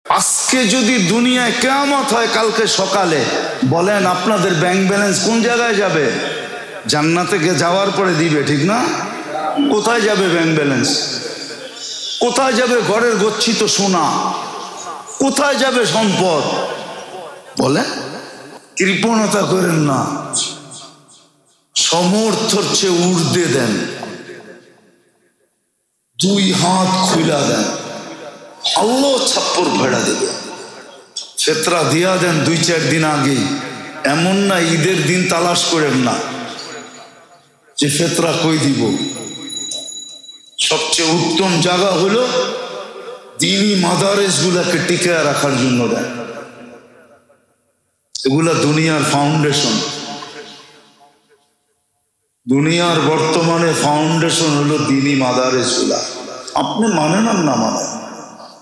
আজকে যদি দুনিয়ায় কিয়ামত হয় কালকে সকালে, বলেন আপনাদের ব্যাংক ব্যালেন্স কোন জায়গায় যাবে? জান্নাতে যাওয়ার পরে দিবে, ঠিক না? কোথায় যাবে ব্যাংক ব্যালেন্স? কোথায় যাবে ঘরের গচ্ছিত সোনা? কোথায় যাবে সম্পদ? বলেন, কৃপণতা করেন না, সমর্থর চেয়ে ঊর্ধ্বে দেন, দুই হাত খুলা দেন, আল্লাহ ছাপ্পর ভেড়া দেবে। ফেতরা দিয়া দেন 2-4 দিন আগেই, এমন না ঈদের দিন তালাশ করেন না যে ফেতরা কই দিব। সবচেয়ে উত্তম জায়গা হলো দ্বীনি মাদারেস গুলাকে টিকে রাখার জন্য দেন। এগুলা দুনিয়ার ফাউন্ডেশন। দুনিয়ার বর্তমানে ফাউন্ডেশন হলো দ্বীনি মাদারেস গুলা। আপনি মানেন আর না মানেন,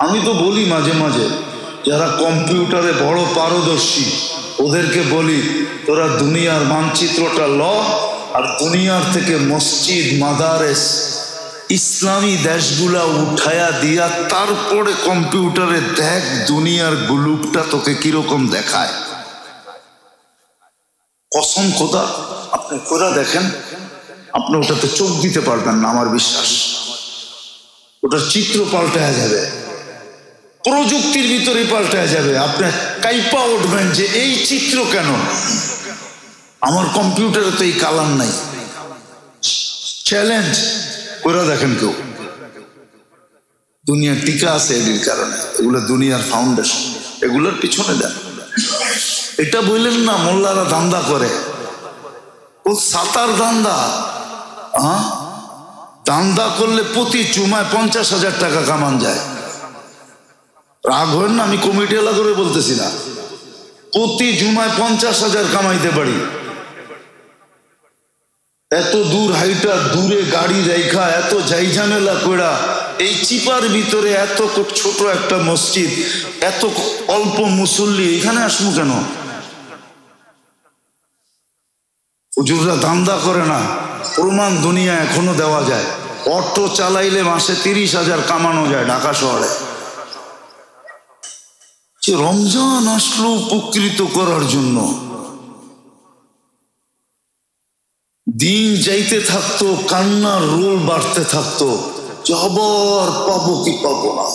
আমি তো বলি মাঝে মাঝে যারা কম্পিউটারে বড় পারদর্শী ওদেরকে বলি, তোরা দুনিয়ার মানচিত্রটা ল, আর দুনিয়ার থেকে মসজিদ মাদারেস ইসলামী দেশগুলা উঠায়া দিয়া তারপরে কম্পিউটারে দেখ দুনিয়ার গ্লুপটা তোকে কিরকম দেখায়। কসম খোদা, আপনি খোদা দেখেন, আপনি ওটাতে চোখ দিতে পারবেন না, আমার বিশ্বাস। ওটার চিত্র পাল্টায়া যাবে, প্রযুক্তির ভিতরে পাল্টায়া যাবে। আপনি কাইপা উঠবেন যে এই চিত্র কেন, আমার কম্পিউটারে তো এই কালার নাই। চ্যালেঞ্জ করে দেখেন কেউ। দুনিয়ার টিকা আছে এদের কারণে, এগুলো দুনিয়ার ফাউন্ডেশন, এগুলোর পিছনে দেন। এটা বললেন না মোল্লারা দান্দা করে, ও সাতার দান্দা। দান্দা করলে প্রতি চুমায় 50,000 টাকা কামান যায়। রাগ হয় না, আমি কমিটি এলা করে বলতেছি না, প্রতি জুমায় 50,000 কামাইতে পারি। এত দূর হাইটা, দূরে গাড়ি রেখা, এত ঝাইঝামেলা কইরা এই চিপার ভিতরে এত ছোট একটা মসজিদ, এত অল্প মুসল্লি, এখানে আসবো কেন? হুজুররা দান্দা করে না, প্রমাণ দুনিয়া এখনো দেওয়া যায়। অটো চালাইলে মাসে 30,000 কামানো যায় ঢাকা শহরে। যে রমজান আসলো উপকৃত করার জন্য, দিন যাইতে থাকতো, কান্নার রোল বাড়তে থাকতো, যে আবার পাবো কি পাবো না,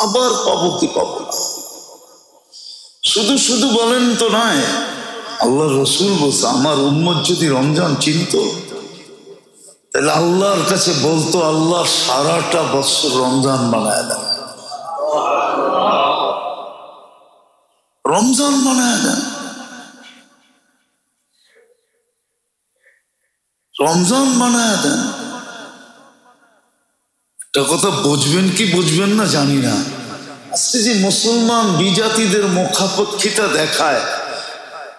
আবার পাবো কি পাবো না। শুধু শুধু বলেন তো নয়, আল্লাহ রসুল বলছে আমার উম্মত যদি রমজান চিনত তাহলে আল্লাহর কাছে বলতো, আল্লাহ সারাটা বছর রমজান বানায় দেন, রমজান বানায় দেন, রমজান বানায় দেন। একটা কথা বুঝবেন কি বুঝবেন না জানি না, আজকে যে মুসলমান বিজাতিদের মুখাপেক্ষিতা দেখায়,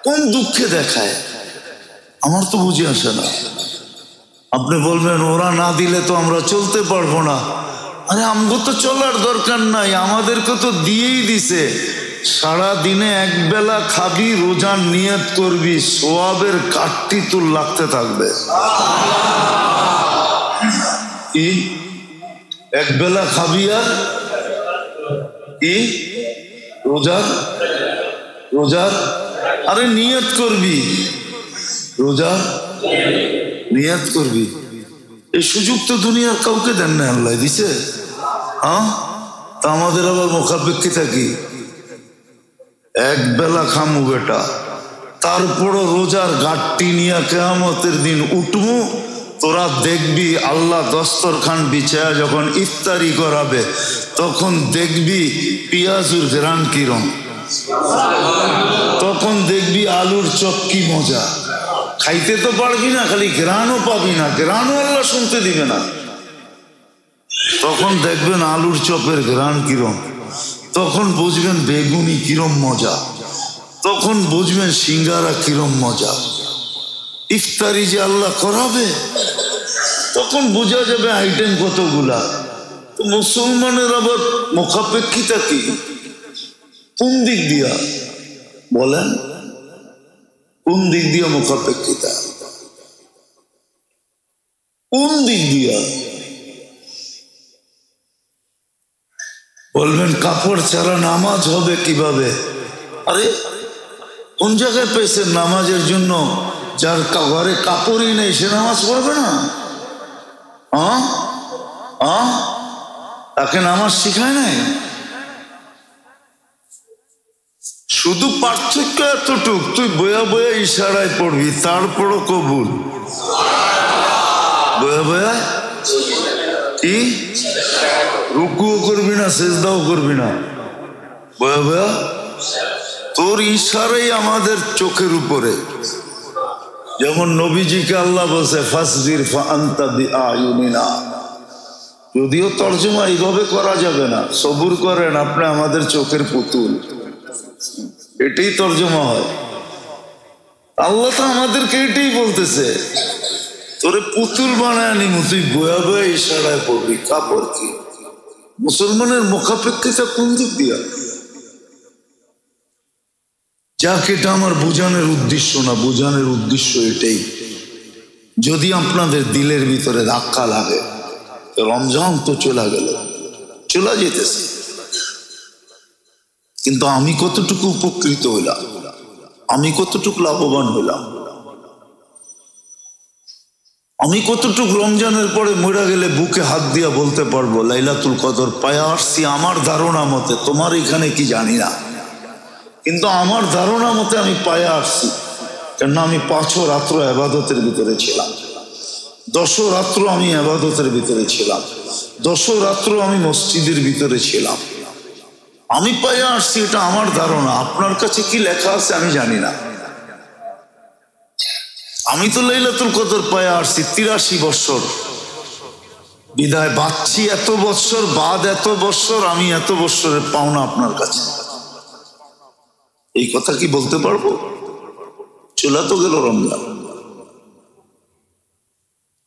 কোন দুঃখে দেখায় আমার তো বুঝে আসে না। আপনি বলবেন ওরা না দিলে তো আমরা চলতে পারবো না। আরে আমগো তো চলার দরকার নাই, আমাদেরকে তো দিয়েই দিছে। সারা দিনে একবেলা খাবি, রোজার নিয়ত করবি, সোয়াবের কাটটি তোর লাগতে থাকবে। কি একবেলা খাবি আর কি রোজার রোজার আরে নিয়ত করবি, রোজার নিয়ত করবি। এই সুযোগ তো দুনিয়ার কাউকে দেন না, আল্লাহ দিছে। তা আমাদের আবার মুখাপেক্ষিতা কি? এক বেলা খামু বেটা, তারপরও রোজার গাঠটি নিয়ে কিয়ামতের দিন উঠবো। তোরা দেখবি আল্লাহ দস্তরখান বিছায়া যখন ইফতারি করাবে, তখন দেখবি পেঁয়াজুর গ্রান কিরম, তখন দেখবি আলুর চপ কি মজা। খাইতে তো পারবি না, খালি গ্রানও পাবি না, গ্রানও আল্লাহ শুনতে দিবে না। তখন দেখবেন আলুর চপের গ্রান কিরম, তখন বুঝবেন বেগুনি কিরম মজা, তখন বুঝবেন সিঙ্গারা কিরম মজা। ইফতারি যে আল্লাহ করাবে তখন বোঝা যাবে আইটেম কতগুলা। তো মুসলমানের আবার মুখাপেক্ষিতা কি, কোন দিক দিয়া বলেন, কোন দিক দিয়া মুখাপেক্ষিতা, কোন দিক দিয়া বলবেন কাপড় ছাড়া নামাজ হবে কিভাবে? আরে কোন জায়গায় পেয়েছেন নামাজের জন্য যার ঘরে কাপড়ই নেই সে নামাজ পড়বে না? তাকে নামাজ শিখায় নাই? শুধু পার্থক্য এতটুক, তুই বয়া বয়া ইশারায় পড়বি তারপরও কবুল। বয়া বয়া কি রুকুও করবি না, সেজদাও করবি না, বয়া বয়া তোর ইশারাই আমাদের চোখের উপরে। যেমন নবীজিকে আল্লাহ বলছে ফাসবির ফাআনতা বিআয়ুনিনা, যদিও তর্জমা এইভাবে করা যাবে না, সবুর করেন আপনি আমাদের চোখের পুতুল, এটাই তর্জমা হয়। আল্লাহ তো আমাদেরকে এটাই বলতেছে, তোরে পুতুল বানায় নিমু, তুই বয়া বয়া ইশারায় পড়বি। কাপড় কি মুসলমানের মুখাপেক্ষিতা কোন দিক দিয়া? যাক, এটা আমার বোঝানোর উদ্দেশ্য না, বোঝানোর উদ্দেশ্য এটাই, যদি আপনাদের দিলের ভিতরে ধাক্কা লাগে, রমজান তো চলে গেল, চলে যেতেছে, কিন্তু আমি কতটুকু উপকৃত হইলাম, আমি কতটুকু লাভবান হইলাম, আমি কতটুকু রমজানের পরে মরে গেলে বুকে হাত দিয়া বলতে পারবো লাইলাতুল কদর পায়া আসছি। আমার ধারণা মতে, তোমার এখানে কি জানি না, কিন্তু আমার ধারণা মতে আমি পায়া আসছি, কেননা আমি 5 রাত্র ইবাদতের ভিতরে ছিলাম, 10 রাত্র আমি ইবাদতের ভিতরে ছিলাম, 10 রাত্র আমি মসজিদের ভিতরে ছিলাম, আমি পায়া আসছি, এটা আমার ধারণা। আপনার কাছে কি লেখা আছে আমি জানি না। আমি তো লাইলাতুল কদর পায়া আসছি 83 বছর, বিদায় বাঁচছি এত বছর, বাদ এত বছর, আমি এত বছরের পাওনা আপনার কাছে, এই কথা কি বলতে পারবো? চলে তো গেল রমজান,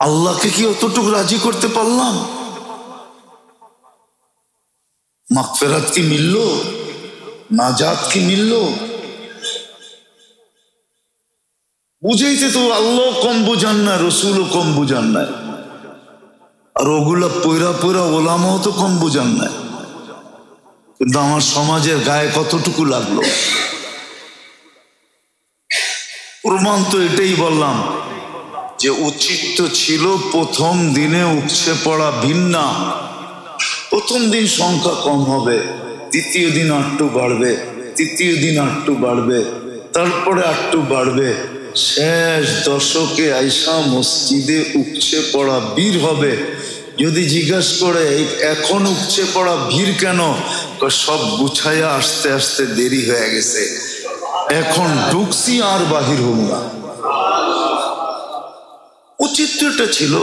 আল্লাহকে কি অতটুকু রাজি করতে পারলাম? মাগফিরাত কি মিলল? নাজাত কি মিলল? বুঝাইতে তো আল্লাহ কম বুঝান না, রসুলও কম বুঝান নাই, আর ওগুলা পয়রা পয়রা ওলামাও তো কম বুঝান নাই, কিন্তু আমার সমাজের গায়ে কতটুকু লাগলো? প্রমাণ তো এটাই বললাম যে উচিত তো ছিল প্রথম দিনে উপচে পড়া ভিন্না। প্রথম দিন সংখ্যা কম হবে, দ্বিতীয় দিন আটটু বাড়বে, তৃতীয় দিন আটটু বাড়বে, তারপরে আটটু বাড়বে, শেষ দশকে আইসা মসজিদে উপচে পড়া ভিড় হবে। যদি জিজ্ঞাসা করে এখন উপচে পড়া ভিড় কেন, সব গুছাইয়া আসতে আসতে দেরি হয়ে গেছে, এখন ঢুকছি আর বাহির হব না। উচিত তো এটা ছিল,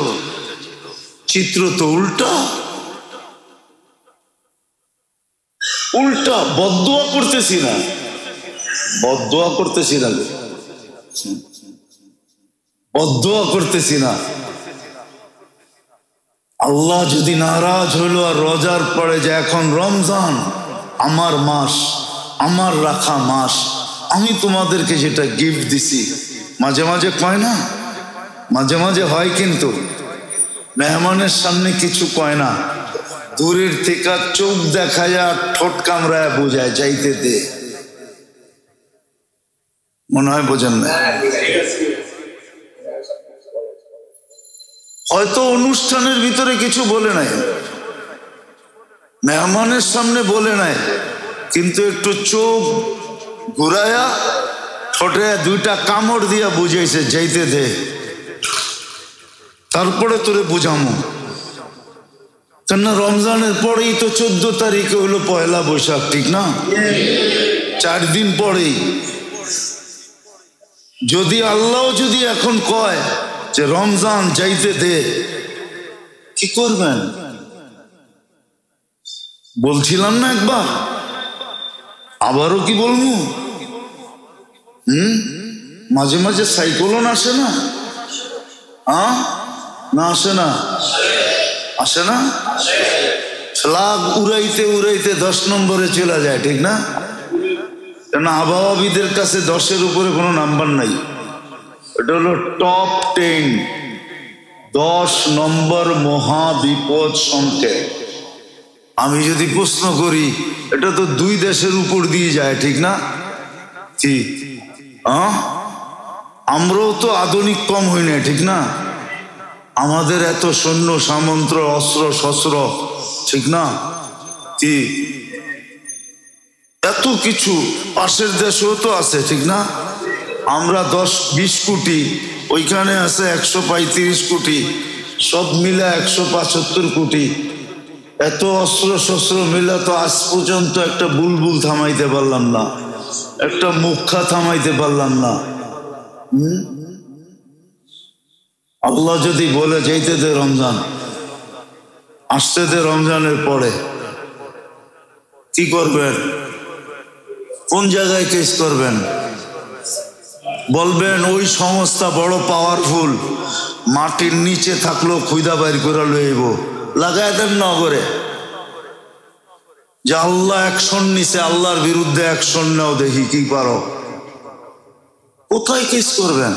চিত্র তো উল্টা। উল্টা বদদোয়া করতেছি না, বদদোয়া করতেছি না, বদদোয়া করতেছি না। আল্লাহ যদি নারাজ হইল আর রোজার পরে যে এখন রমজান আমার মাস, আমার রাখা মাস, আমি তোমাদেরকে যেটা গিফট দিছি, মাঝে মাঝে কয় না, মাঝে মাঝে হয়, কিন্তু মেহমানের সামনে কিছু কয় না, দূরের থেকে চোখ দেখায় আর ঠোঁট কামড়ায় বোঝায় যাইতে দে, মনে হয় বোঝেন না। হয়তো অনুষ্ঠানের ভিতরে কিছু বলে নাই, মেহমানের সামনে বলে নাই, কিন্তু একটু চোখ ঘুরায়া ঠোঁটে 2টা কামড় দিয়া বুঝাইছে যাইতে দে, তারপরে তোরে বুঝামো। কেননা রমজানের পরেই তো 14 তারিখে হলো পয়লা বৈশাখ, ঠিক না? 4 দিন পরেই। যদি আল্লাহ যদি এখন কয় যে রমজান যাইতে দে, কি করবেন? বলছিলাম না একবার, আবারও কি বলবো? মাঝে মাঝে সাইক্লোন আসে না? না আসে না? আসে না? ফ্লাগ উড়াইতে উড়াইতে 10 নম্বরে চলে যায়, ঠিক না? কেন আবহাওয়াবিদের কাছে 10-এর উপরে কোনো নাম্বার নাই, এটা হলো টপ 10, 10 নম্বর মহাবিপদ সংকেত। আমি যদি প্রশ্ন করি, এটা তো 2 দেশের উপর দিয়ে যায়, ঠিক না? ঠিক। আমরাও তো আধুনিক কম হই না, ঠিক না? আমাদের এত সৈন্য সামন্ত, অস্ত্র শস্ত্র, ঠিক না? ঠিক। এত কিছু পাশের দেশেও তো আছে, ঠিক না? আমরা 10-20 কোটি, ওইখানে আছে 135 কোটি, সব মিলে 175 কোটি। এত অস্ত্র শস্ত্র মিলে তো আজ পর্যন্ত একটা বুলবুল থামাইতে পারলাম না, একটা মুখা থামাইতে পারলাম না। আল্লাহ যদি বলে যাইতে দে রমজান, আসতে দে রমজানের পরে, কি করবেন? কোন জায়গায় কেস করবেন? বলবেন ওই সংস্থা বড় পাওয়ারফুল, মাটির নিচে থাকলেও খুদা বাইর করে লইব, লাগাই দেন নগরে যে আল্লাহ অ্যাকশন নিছে, আল্লাহর বিরুদ্ধে অ্যাকশন নাও, দেখি কি পারো। কোথায় কেস করবেন?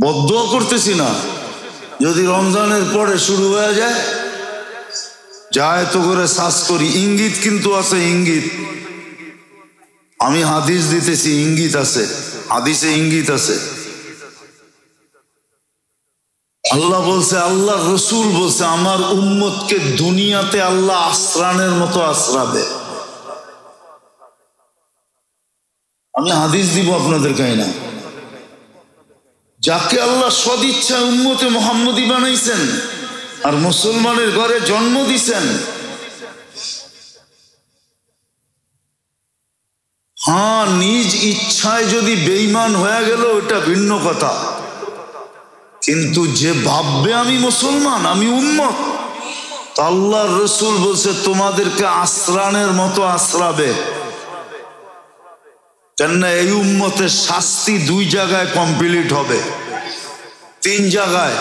বদদুয়া করতেছি না, যদি রমজানের পরে শুরু হয়ে যায়, যায় তো করে সার্চ করি, ইঙ্গিত কিন্তু আছে, ইঙ্গিত। আমি হাদিস দিতেছি, ইঙ্গিত আছে, হাদিসে ইঙ্গিত আছে। আল্লাহ বলছে, আল্লাহ রসুল বলছে, আমার উম্মতকে দুনিয়াতে আল্লাহ আশ্রানের মতো আশ্রাবে। আমি হাদিস দিব আপনাদের কাছে না। যাকে আল্লাহ সদিচ্ছায় উম্মতে মুহাম্মদী বানাইছেন আর মুসলমানের ঘরে জন্ম দিছেন, হ্যাঁ, নিজ ইচ্ছায় যদি বেঈমান হয়ে গেল ওটা ভিন্ন কথা, কিন্তু যে ভাববে আমি মুসলমান, আমি উম্মত, আল্লাহর রসুল বলছে তোমাদেরকে আশ্রানের মতো আশ্রাবে। কেননা এই উম্মতের শাস্তি 2 জায়গায় কমপ্লিট হবে, 3 জায়গায়।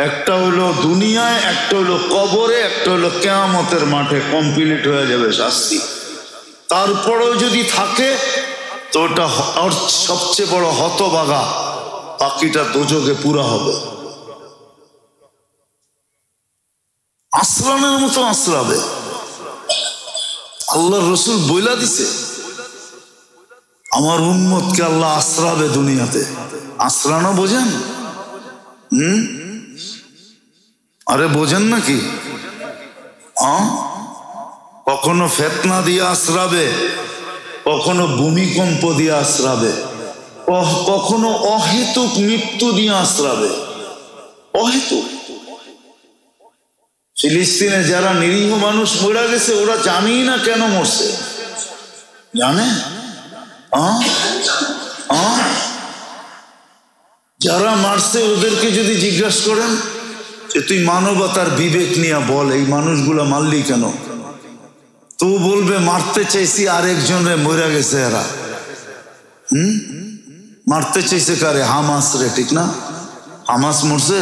একটা হলো দুনিয়ায়, একটা হলো কবরে, একটা হলো কিয়ামতের মাঠে কমপ্লিট হয়ে যাবে শাস্তি। তারপরেও যদি থাকে তো ওটা সবচেয়ে বড় হতভাগা, বাকিটা দোজখে পুরা হবে। আশ্রানের মতো আশ্রাবে, আল্লাহর রসুল বইলা দিছে আমার উম্মতকে আল্লাহ আশ্রাবে দুনিয়াতে। আশ্রানো বোঝেন? আরে বোঝেন নাকি? কখনো ফেতনা দিয়ে আশ্রাবে, কখনো ভূমিকম্প দিয়ে আশ্রাবে, কখনো অহেতুক মৃত্যু দিয়ে আশ্রাবে। অহেতুক। ফিলিস্তিনে যারা নিরীহ মানুষ মরে গেছে, ওরা জানেই না কেন মরছে, জানে? যারা মারছে ওদেরকে যদি জিজ্ঞাসা করেন যে তুই মানবতার বিবেক নিয়ে বল, এই মানুষগুলা মারলি কেন, তো বলবে মারতে চাইছি আরেকজনে মরে গেছে। এরা মারতে চাইছে কারে? হামাস রে, ঠিক না? হামাস মরছে?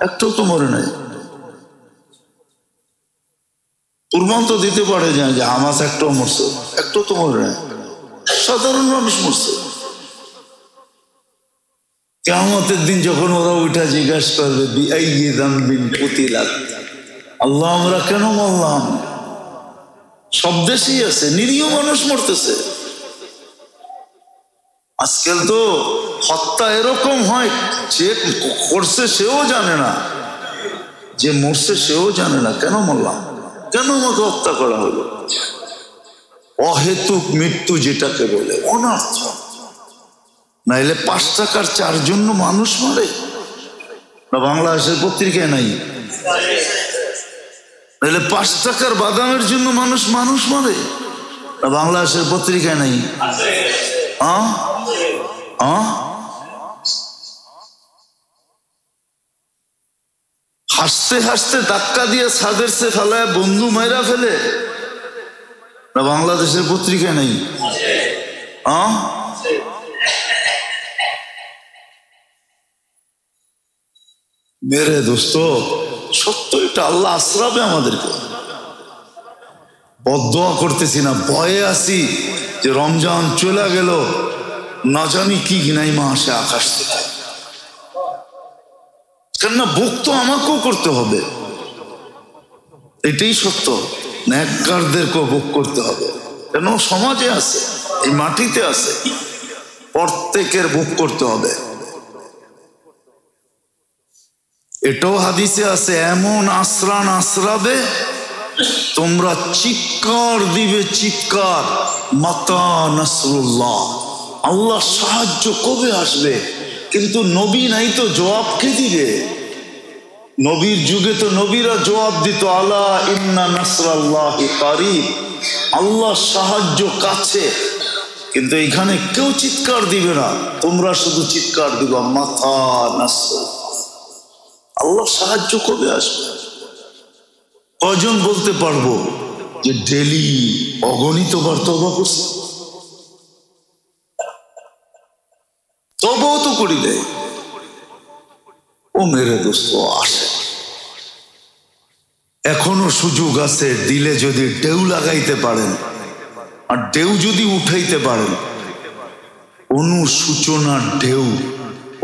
একটাও তো মরে নাই। প্রমাণ তো দিতে পারে যে হামাস একটাও মরছে, একটাও তো মরে নাই, সাধারণ মানুষ মরছে। কিয়ামতের দিন যখন ওরা ওইটা জিজ্ঞাসা করবে, বিআইয়ি যামবিন কুতিলাত, আল্লাহ আমরা কেন মরলাম? সব দেশেই আছে, নিরীহ মানুষ মরতেছে। আজকাল তো হত্যা এরকম হয়, যে করছে সেও জানে না, যে মরছে সেও জানে না কেন মরলাম, কেন আমাকে হত্যা করা হলো। অহেতুক মৃত্যু যেটাকে বলে, অনর্থ। নাইলে 5 টাকার চার জন্য মানুষ মরে না? বাংলাদেশের পত্রিকায় নাই? নাইলে 5 টাকার বাদামের জন্য মানুষ মরে না? বাংলাদেশের পত্রিকায় নাই? হাসতে হাসতে ধাক্কা দিয়ে ছাদের সে ফেলায় বন্ধু মাইরা ফেলে না? বাংলাদেশের পত্রিকায় নাই? মেরে দোস্ত, সত্য এটা, আল্লাহ আশ্রাবে আমাদেরকে। বদদুয়া করতেছি না, ভয়ে আছি যে রমজান চলে গেল, না জানি কি ঘিনাইমা আসে আকাশ থেকে। কেননা ভোগ তো আমাকেও করতে হবে। এটাই সত্য। নেককারদেরকে ভোগ করতে হবে, কেন সমাজে আছে, এই মাটিতে আছে, প্রত্যেকের ভোগ করতে হবে। এটাও হাদিসে আছে, এমন আশ্রান আশ্রাবে তোমরা চিৎকার দিবে, চিৎকার, মাতা নাসরুল্লাহ, আল্লাহ সাহায্য কবে আসবে। কিন্তু নবী নাই তো জবাব কে দিবে? নবীর যুগে তো নবীরা জবাব দিত, আলা ইন্না নাসরাল্লাহি কারীব, আল্লাহ সাহায্য কাছে। কিন্তু এখানে কেউ চিৎকার দিবে না, তোমরা শুধু চিৎকার দিবা, মাতা নাসরুল্লাহ, আল্লাহ সাহায্য কবে আসবে। কজন বলতে পারবো যে ডেলি অগণিতবার তওবা করছে? তওবাও তো করি দেয়। ও মেরে দোস্ত, আসে এখনো সুযোগ আছে, দিলে যদি ঢেউ লাগাইতে পারেন আর ঢেউ যদি উঠাইতে পারেন, অনুসূচনার ঢেউ,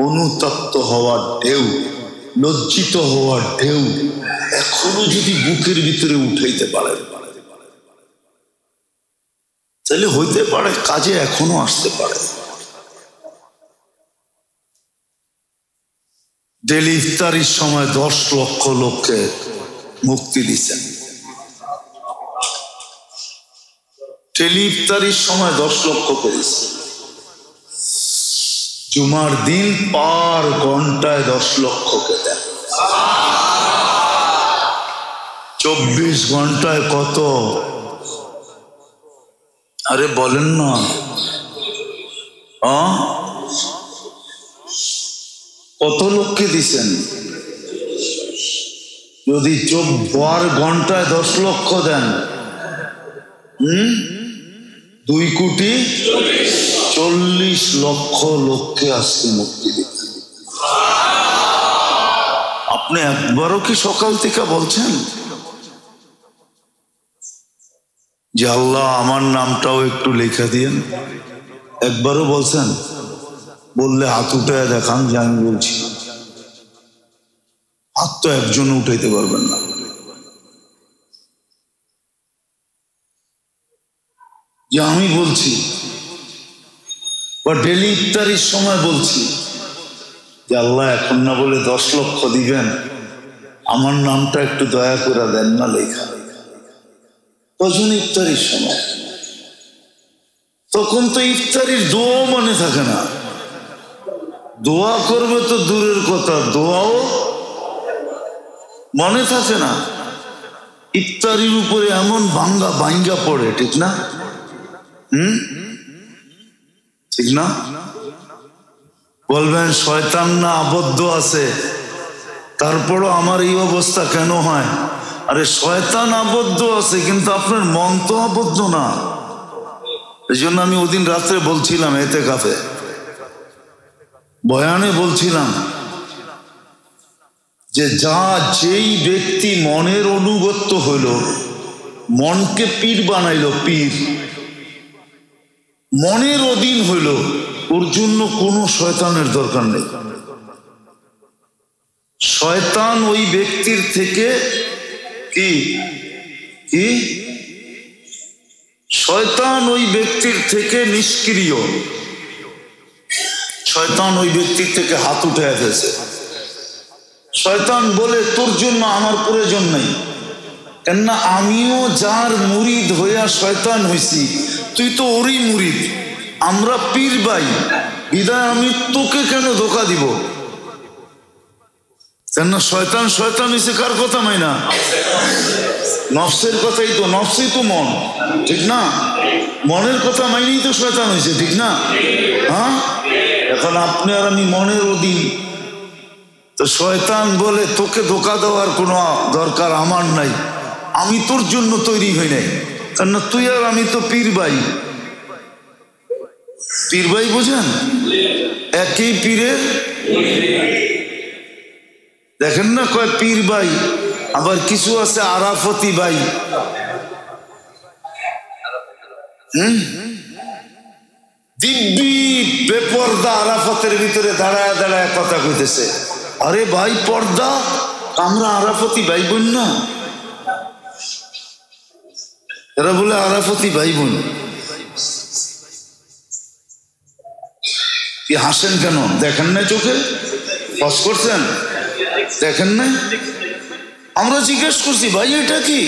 অনুতপ্ত হওয়ার ঢেউ, লজ্জিত হওয়ার ঢেউ এখনো যদি বুকের ভিতরে উঠাইতে পারেন, তাহলে হইতে পারে কাজে এখনো আসতে পারে। ডেলি ইফতারির সময় 10 লক্ষ লোককে মুক্তি দিচ্ছেন। ডেলি ইফতারির সময় 10 লক্ষ করেছে। জুমার দিন পার ঘন্টায় 10 লক্ষকে দেন। 24 ঘন্টায় কত? আরে বলেন না, কত লোককে দিচ্ছেন? যদি 12 ঘন্টায় 10 লক্ষ দেন, 2,40,00,000 লক্ষ লোককে আজকে মুক্তি দিচ্ছেন। আপনি একবারও কি সকাল থেকে বলছেন যে আল্লাহ আমার নামটাও একটু লেখা দিয়েন? একবারও বলছেন? বললে হাত উঠায় দেখান যে আমি বলছি। হাত তো একজন উঠাইতে পারবেন না। যে আমি বলছি, বা ডেলি ইফতারির সময় বলছি যে আল্লাহ এখন না বলে 10 লক্ষ দিবেন, আমার নামটা একটু দয়া করে দেন না লেখা। কজন ইফতারির সময়? তখন তো ইফতারির দোয়াও মনে থাকে না। দোয়া করবে তো দূরের কথা, দোয়াও মনে থাকে না। ইফতারির উপরে এমন ভাঙ্গা পড়ে, ঠিক না? ঠিক না? বলবেন শয়তান না আবদ্ধ আছে, তারপরও আমার এই অবস্থা কেন হয়? আরে শয়তান আবদ্ধ আছে, কিন্তু আপনার মন তো আবদ্ধ না। এই জন্য আমি ওদিন রাত্রে বলছিলাম, এতেকাফে বয়ানে বলছিলাম যে যেই ব্যক্তি মনের অনুগত্য হইল, মনকে পীর বানাইল, পীর মনের অধীন হইল, ওর জন্য কোনো শয়তানের দরকার নেই। শয়তান ওই ব্যক্তির থেকে কি শয়তান ওই ব্যক্তির থেকে নিষ্ক্রিয়। শয়তান ওই ব্যক্তির থেকে হাত উঠে ফেলছে। শয়তান বলে তোর জন্য আমার প্রয়োজন নেই, কেননা আমিও যার মুরিদ হইয়া শয়তান হইছি, তুই তো ওরই মুরিদ, আমরা পীর ভাই, বিদায় আমি তোকে কেন ধোকা দিব? কেননা শয়তান হইছে কার কথা মাইনা? নফসের কথাই তো, নফসই তো মন, ঠিক না? মনের কথা মাইনেই তো শয়তান হয়েছে, ঠিক না? হ্যাঁ, এখন আপনি আর আমি মনের অধীন। তো শয়তান বলে তোকে ধোকা দেওয়ার কোনো দরকার আমার নাই, আমি তোর জন্য তৈরি হই নাই, কেননা তুই আর আমি তো পীর ভাই। পীর ভাই বোঝেন? একই পীরের, দেখেন না, কয় পীর ভাই, আবার কিছু আছে আরাফতি ভাই। দিব্যি বেপর্দা আরাফতের ভিতরে দাঁড়ায় দাঁড়ায় কথা কইতেছে, আরে ভাই পর্দা, আমরা আরাফতি ভাই বোন না? এরা বলে আরাফতি ভাই বোন। কি হাসেন কেন? দেখেন না চোখে? পাস করছেন? দেখেন না? আমরা জিজ্ঞেস করছি ভাই এটা কি?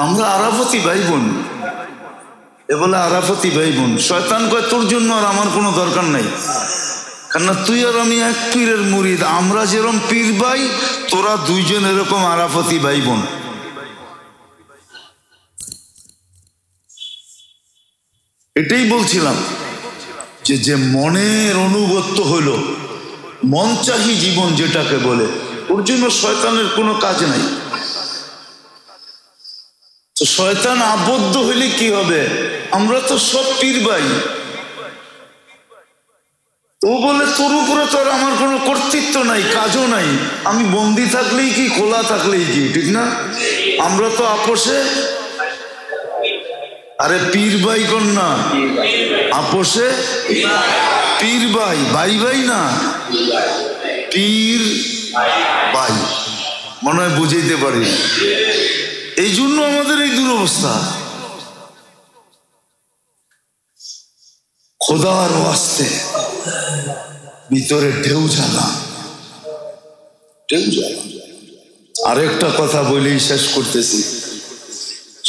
আমরা আরাফতি ভাই বোন। এ বলে আরাফতি ভাই বোন। শয়তান কয় তোর জন্য আর আমার কোনো দরকার নাই, কেননা তুই আর আমি এক পীরের মুরিদ। আমরা যেরকম পীর ভাই, তোরা দুইজন এরকম আরাফতি ভাই বোন। এটাই বলছিলাম যে যে মনের অনুগত্য হলো, মন চাহি জীবন যেটাকে বলে, ওর জন্য শয়তানের কোনো কাজ নাই। তো শয়তান আবদ্ধ হইলে কি হবে? আমরা তো সব পীর ভাই। ও বলে তোর উপরে তো আর আমার কোনো কর্তৃত্ব নাই, কাজও নাই। আমি বন্দি থাকলেই কি, খোলা থাকলেই কি, ঠিক না? আমরা তো আপোষে, আরে পীর ভাই কন্যা, আপোষে পীর ভাই, ভাই ভাই না, পীর ভাই। মনে হয় বুঝাইতে পারি। এই জন্য আমাদের এই দুরবস্থা। খোদার ওয়াস্তে ভিতরে ঢেউ জ্বালা, ঢেউ জ্বালা। আরেকটা কথা বলেই শেষ করতেছি।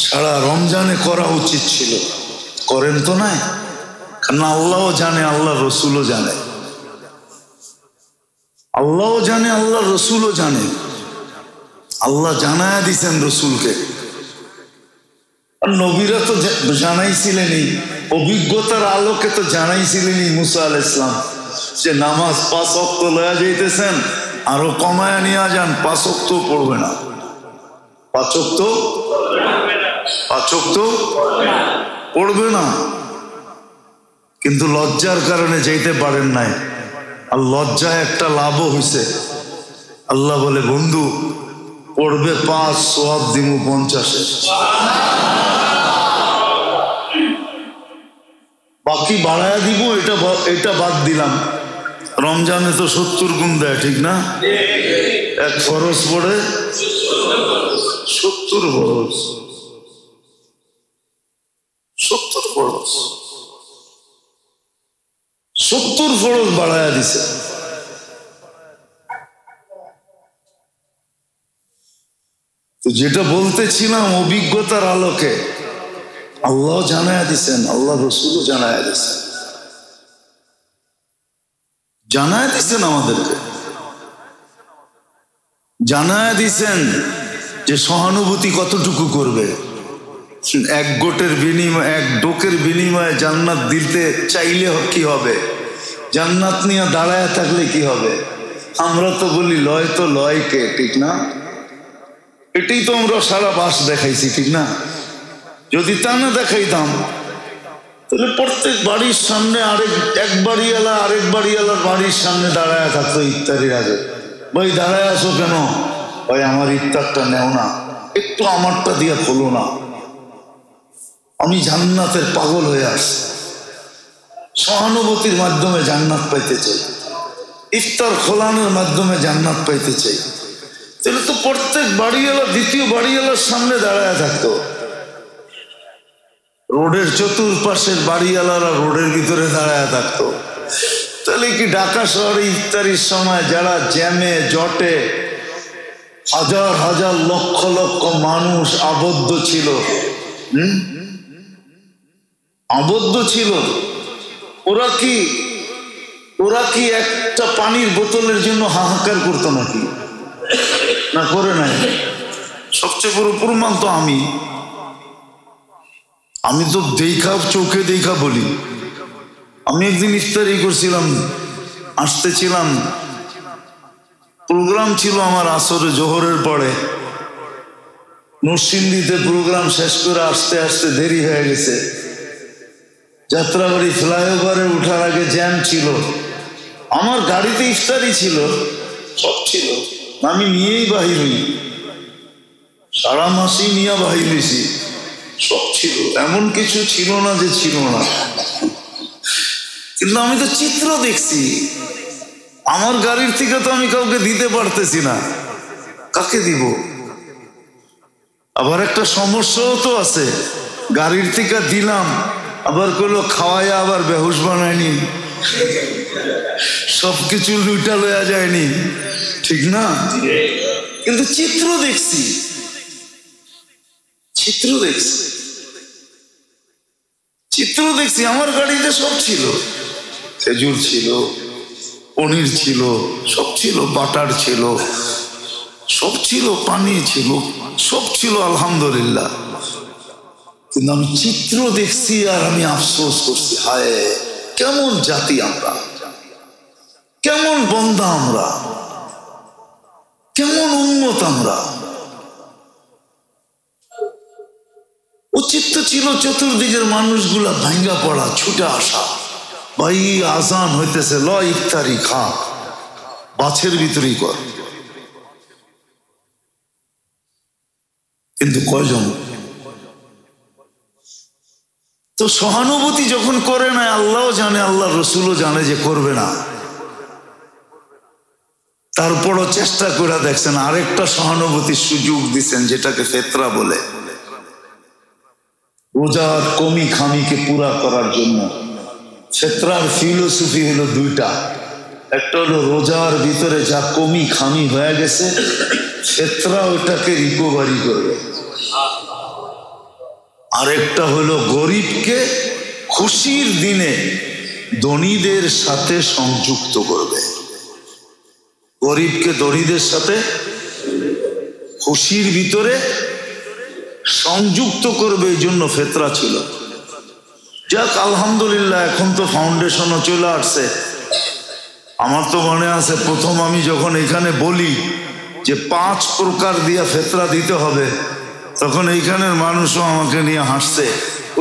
সারা রমজানে করা উচিত ছিল, করেন তো না? কারণ আল্লাহও জানে, আল্লাহ রসুলও জানে, আল্লাহও জানে, আল্লাহ রসুলও জানে। আল্লাহ জানায়া দিছেন রসুলকে, আর নবীরা তো জানাইছিলেনই, অভিজ্ঞতার আলোকে তো জানাইছিলেনই। মুসা আলাইহিস সালাম যে নামাজ 5 ওয়াক্ত লয়া যাইতেছেন, আরো কমায়া নিয়ে যান, 5 ওয়াক্ত পড়বে না, 5 ওয়াক্ত পড়বে না। কিন্তু লজ্জার কারণে যেতে পারেন নাই। আর লজ্জায় একটা লাভও হয়েছে। আল্লাহ বলে বন্ধু পড়বে 5, সওয়াব দিমু 50। বাকি বাড়ায়া দিব, এটা বাদ দিলাম। রমজানে তো 70 গুণ দেয়, ঠিক না? এক ফরজ পড়ে 70 ফরজ, 70 ফরজ, 70 ফরজ বাড়ায়া দিছে। তো যেটা বলতেছিলাম, অভিজ্ঞতার আলোকে আল্লাহ জানায়া দিছেন, আল্লাহ রসুলও জানায়া দিছেন, জানায়া দিছেন আমাদেরকে, জানায়া দিছেন যে সহানুভূতি কতটুকু করবে। এক গোটের বিনিময়ে, এক ডোকের বিনিময়ে জান্নাত দিতে চাইলে কি হবে? জান্নাত নিয়ে দাঁড়ায় থাকলে কি হবে? আমরা তো বলি লয় তো লয় কে, ঠিক না? এটাই তো আমরা সারা বাস দেখাইছি, ঠিক না? যদি তা না দেখাইতাম তাহলে প্রত্যেক বাড়ির সামনে এক বাড়িওয়ালা আরেক বাড়িওয়ালার বাড়ির সামনে দাঁড়ায় থাকতো ইফতারির আগে। ভাই দাঁড়ায় আসো কেন? ভাই আমার ইফতারটা নেও না, একটু আমারটা দিয়ে খোলো না, আমি জান্নাতের পাগল হয়ে আসছি। সহানুভূতির মাধ্যমে জান্নাত পাইতে চাই, ইফতার খোলানোর মাধ্যমে জান্নাত পাইতে চাই। তাহলে তো প্রত্যেক বাড়িওয়ালা দ্বিতীয় বাড়িওয়ালার সামনে দাঁড়ায় থাকতো। রোডের চতুর্পাশের বাড়িওয়ালারা রোডের ভিতরে দাঁড়ায় থাকতো। তাহলে কি ঢাকা শহরে ইফতারির সময় যারা জ্যামে জটে হাজার হাজার লক্ষ লক্ষ মানুষ আবদ্ধ ছিল, আবদ্ধ ছিল, ওরা কি একটা পানির বোতলের জন্য হাহাকার করতো নাকি? না করে নাই? সবচেয়ে বড় প্রমাণ তো আমি তো চোখে দেখা বলি। আমি একদিন ইফতারি করছিলাম, আসতেছিলাম, প্রোগ্রাম ছিল আমার আসরে জোহরের পরে, নরসিংদীতে প্রোগ্রাম শেষ করে আসতে আসতে দেরি হয়ে গেছে। যাত্রাবাড়ি ফ্লাইওভারে উঠার আগে জ্যাম ছিল। আমার গাড়িতে ইফতারি ছিল, সব ছিল, আমি নিয়েই বাহির হই, সারা মাসেই নিয়ে বাহির হয়েছি, সব ছিল, এমন কিছু ছিল না যে ছিল না। কিন্তু আমি তো চিত্র দেখছি, আমার গাড়ির থেকে তো আমি কাউকে দিতে পারতেছি না, কাকে দিব? আবার একটা সমস্যাও তো আছে, গাড়ির থেকে দিলাম আবার কইলো খাওয়াইয়া আবার বেহুশ বানায়নি, সবকিছু লুইটা লয়া যায়নি, ঠিক না? কিন্তু চিত্র দেখছি, চিত্র দেখছি, চিত্র দেখছি। আমার গাড়িতে সব ছিল, খেজুর ছিল, পনির ছিল, সব ছিল, বাটার ছিল, সব ছিল, পানি ছিল, সব ছিল, আলহামদুলিল্লাহ। কিন্তু আমি চিত্র দেখছি আর আমি আফসোস করছি, হায় কেমন জাতি আমরা, কেমন বন্দা আমরা, কেমন উম্মত আমরা। উচিত তো ছিল চতুর্দিকের মানুষগুলা ভাঙ্গা পড়া, ছুটে আসা, ভাই আজান হইতেছে, ল ইফতারি খা, বাছের ভিতরেই কর। কিন্তু কয়জন? তো সহানুভূতি যখন করে না, আল্লাহও জানে, আল্লাহ রসুলও জানে যে করবে না, তারপরও চেষ্টা করে দেখছেন, আরেকটা সহানুভূতির সুযোগ দিচ্ছেন, যেটাকে ফেতরা বলে। রোজার কমি খামিকে পুরা করার জন্য ফেতরার ফিলোসফি হলো দুইটা। একটা হলো রোজার ভিতরে যা কমি খামি হয়ে গেছে, ফেতরা ওটাকে রিকভারি করবে। আরেকটা হলো গরিবকে খুশির দিনে ধনীদের সাথে সংযুক্ত করবে। গরিবকে ধনীদের সাথে খুশির ভিতরে সংযুক্ত করবে, এই জন্য ফেতরা ছিল। যাক আলহামদুলিল্লাহ, এখন তো ফাউন্ডেশনও চলে আসছে। আমার তো মনে আছে প্রথম আমি যখন এখানে বলি যে 5 প্রকার দিয়া ফেতরা দিতে হবে, তখন এইখানের মানুষও আমাকে নিয়ে হাসছে।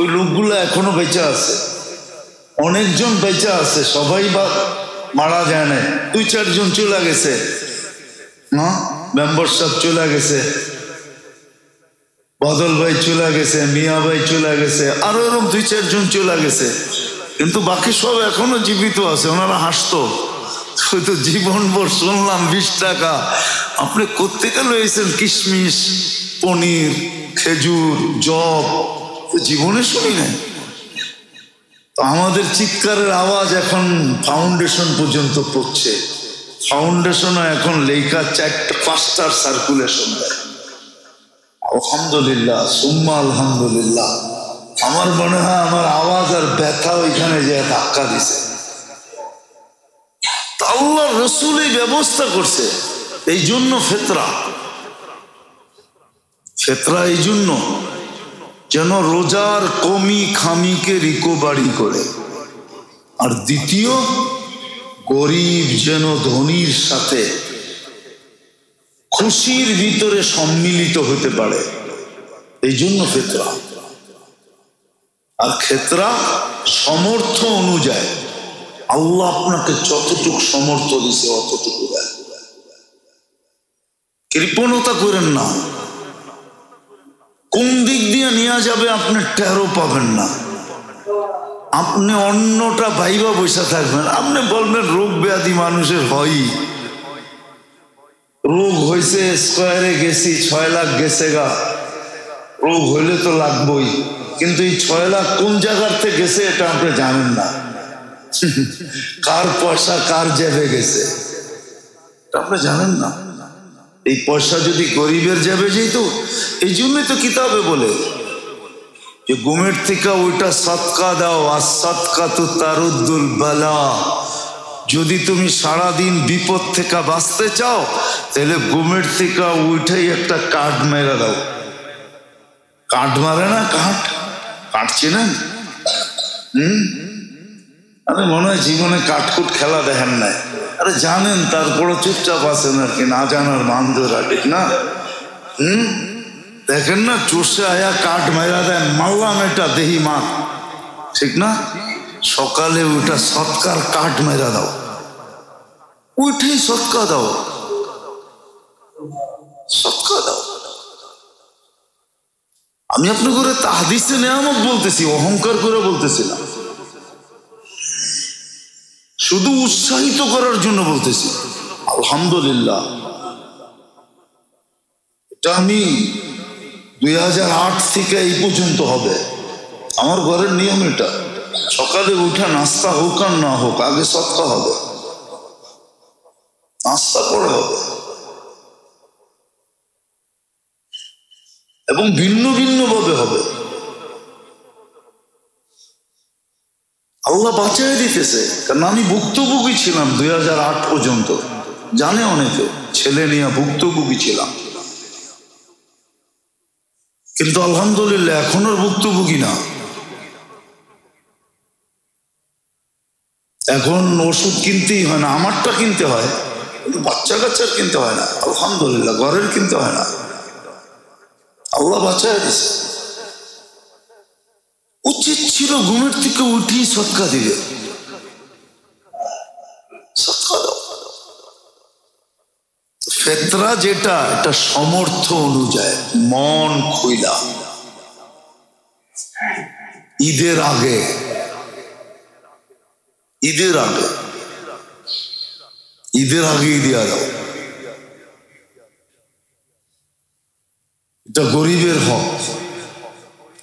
ওই লোকগুলো এখনো বেঁচে আছে, অনেকজন বেঁচে আছে, সবাই বা মারা যায় না, 2-4 জন চলে গেছে, না মেম্বার সাহেব চলে গেছে, বদল ভাই চলে গেছে, মিয়া ভাই চলে গেছে, আরো এরকম 2-4 জন চলে গেছে, কিন্তু বাকি সব এখনো জীবিত আছে। ওনারা হাসতো, হয়তো জীবনভর শুনলাম 20 টাকা আপনি কোত্থেকে লইছেন, কিশমিশ, পনির, খেজুর, জব, জীবনে শুনি নাই। তো আমাদের চিৎকারের আওয়াজ এখন ফাউন্ডেশন পর্যন্ত পড়ছে। ফাউন্ডেশনও এখন লেখা 4-5টার সার্কুলেশন দেয়। আলহামদুলিল্লাহ, সুম্মা আলহামদুলিল্লাহ। আমার মনে হয় আমার আওয়াজ আর ব্যথা ওইখানে যে ধাক্কা দিছে। আল্লাহ রসুলই ব্যবস্থা করছে, এই জন্য ফেতরা। ফেতরা এই জন্য যেন রোজার কমি খামিকে রিকভারি করে, আর দ্বিতীয় গরিব যেন ধনীর সাথে খুশির ভিতরে সম্মিলিত হতে পারে, এই জন্য ফেতরা। আর ফেতরা সমর্থ অনুযায়ী, আল্লাহ আপনাকে যতটুকু সমর্থ দিছে অতটুকু দেয়। কৃপণতা করেন না, কোন দিক দিয়ে নিয়ে যাবে আপনি টেরও পাবেন না। আপনি অন্যটা ভাইবা বসে থাকবেন, আপনি বলবেন রোগ ব্যাধি মানুষের হয়ই, রোগ হয়েছে, স্কোয়ারে গেছি 6 লাখ গেছে গা, রোগ হইলে তো লাগবই, কিন্তু এই 6 লাখ কোন জায়গার থেকে গেছে এটা আপনি জানেন না। কার পয়সা কার জেবে গেছে আপনি জানেন না। এই পয়সা যদি গরিবের জেবে যেত, এই জন্যই তো কিতাবে বলে যে গুমের থেকে ওইটা সৎকা দাও, আর সৎকা তো তারুদ্দুল বালা। যদি তুমি সারাদিন বিপদ থেকে বাঁচতে চাও, তাহলে গুমের থেকে ওইটাই একটা কাঠ মেরে দাও। কাঠ মারে না, কাঠ কাটছে না। আরে মনে হয় জীবনে কাঠকুট খেলা দেখেন নাই, আরে জানেন তারপরে চুপচাপ আছেন আর কি, না জানার বান্ধবরা, ঠিক না? দেখেন না, চষে আয়া কাঠ মেরা দেন, মারলাম এটা দেহি মা, ঠিক না? সকালে ওইটা সৎকার কাঠ মেরা দাও, ওইটাই সৎকা দাও, সৎকা দাও। আমি আপনি করে তাহদিসে নেয়ামত বলতেছি, অহংকার করে বলতেছি না, শুধু উৎসাহিত করার জন্য বলতেছি। আলহামদুলিল্লাহ, এটা আমি 2008 থেকে এই পর্যন্ত হবে। আমার ঘরের নিয়ম এটা, সকালে উঠে নাস্তা হোক আর না হোক আগে সৎকা হবে, নাস্তা পরে হবে। এবং ভিন্ন ভিন্ন ভাবে হবে। আল্লাহ বাঁচাই দিতেছে, কারণ আমি ভুক্তভোগী ছিলাম 2008 পর্যন্ত, জানে অনেকে, ছেলে নিয়ে ভুক্তভোগী ছিলাম। কিন্তু আলহামদুলিল্লাহ এখন আর ভুক্তভোগী না। এখন ওষুধ কিনতেই হয় না, আমারটা কিনতে হয়, কিন্তু বাচ্চা কাচ্চার কিনতে হয় না, আলহামদুলিল্লাহ ঘরের কিনতে হয় না। আল্লাহ বাঁচায় দিছে। উচিত ছিল ঘুমের থেকে উঠি সৎকা দিবে, সৎকা দাও। ফেতরা যেটা, এটা সমর্থ অনুযায়ী মন খুইলা ঈদের আগে দিয়া দাও। এটা গরিবের হক।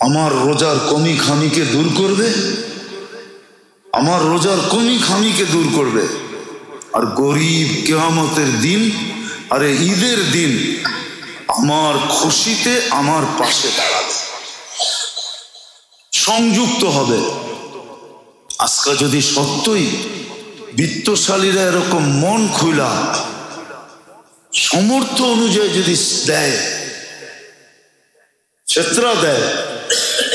আমার রোজার কমি খামিকে দূর করবে, আমার রোজার কমি খামিকে দূর করবে। আর গরিব কিয়ামতের দিন, আরে ঈদের দিন আমার খুশিতে আমার পাশে দাঁড়াবে, সংযুক্ত হবে। আজকে যদি সত্যই বিত্তশালীরা এরকম মন খুলা সমর্থ অনুযায়ী যদি দেয়, ফেতরা দেয়,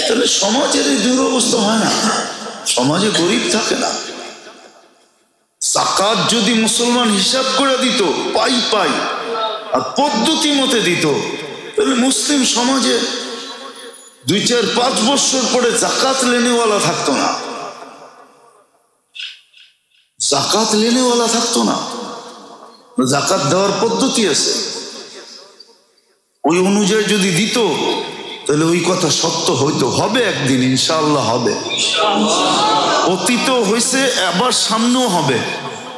তাহলে সমাজের এই দুরবস্থা হয় না, সমাজে গরিব থাকে না। যাকাত যদি মুসলমান হিসাব করে দিত, পাই পাই আর পদ্ধতি মতে দিত, তাহলে মুসলিম সমাজে 2-4-5 বছর পরে যাকাত লেনেওয়ালা থাকতো না, যাকাত লেনেওয়ালা থাকতো না। যাকাত দেওয়ার পদ্ধতি আছে, ওই অনুযায়ী যদি দিত তাহলে ওই কথা সত্য হইতো, হবে একদিন ইনশাআল্লাহ হবে। অতীত হয়েছে, আবার সামনেও হবে।